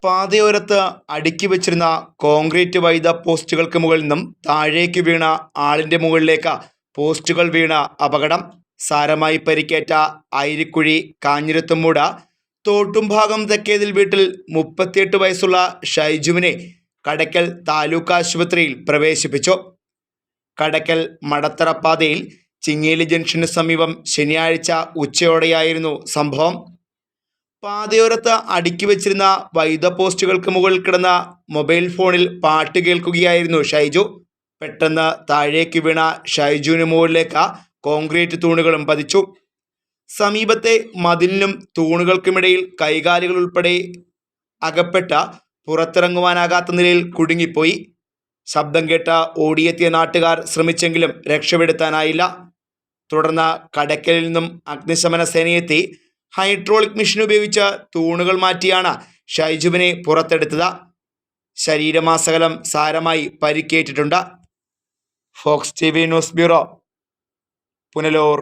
പാതയോരത്ത് അടുക്കി വെച്ചിരുന്ന കോൺക്രീറ്റ് വൈദ്യ പോസ്റ്റുകൾക്ക് മുകളിൽ നിന്നും താഴേക്ക് വീണ ആളിന്റെ മുകളിലേക്ക് പോസ്റ്റുകൾ വീണ അപകടം. സാരമായി പരിക്കേറ്റ ഐരിക്കുഴി കാഞ്ഞിരത്തുമൂട് തോട്ടുംഭാഗം തെക്കേതിൽ വീട്ടിൽ 38 വയസ്സുള്ള ഷൈജുവിനെ കടയ്ക്കൽ താലൂക്ക് ആശുപത്രിയിൽ പ്രവേശിപ്പിച്ചു. കടയ്ക്കൽ മടത്തറ പാതയിൽ ചിങ്ങേലി ജംഗ്ഷന് സമീപം ശനിയാഴ്ച ഉച്ചയോടെയായിരുന്നു സംഭവം. പാതയോരത്ത് അടുക്കി വെച്ചിരുന്ന വൈദ്യുത പോസ്റ്റുകൾക്ക് മുകളിൽ കിടന്ന മൊബൈൽ ഫോണിൽ പാട്ട് കേൾക്കുകയായിരുന്നു ഷൈജു. പെട്ടെന്ന് താഴേക്ക് വീണ ഷൈജുവിന് മുകളിലേക്ക് കോൺക്രീറ്റ് തൂണുകളും പതിച്ചു. സമീപത്തെ മതിലിനും തൂണുകൾക്കുമിടയിൽ കൈകാലുകൾ ഉൾപ്പെടെ അകപ്പെട്ട പുറത്തിറങ്ങുവാനാകാത്ത നിലയിൽ കുടുങ്ങിപ്പോയി. ശബ്ദം കേട്ട ഓടിയെത്തിയ നാട്ടുകാർ ശ്രമിച്ചെങ്കിലും രക്ഷപ്പെടുത്താനായില്ല. തുടർന്ന് കടയ്ക്കലിൽ നിന്നും അഗ്നിശമന സേനയെത്തി ഹൈഡ്രോളിക് മെഷീൻ ഉപയോഗിച്ച് തൂണുകൾ മാറ്റിയാണ് ഷൈജുവിനെ പുറത്തെടുത്തത്. ശരീരമാസകലം സാരമായി പരിക്കേറ്റിട്ടുണ്ട്. Fox TV news bureau, Punalur.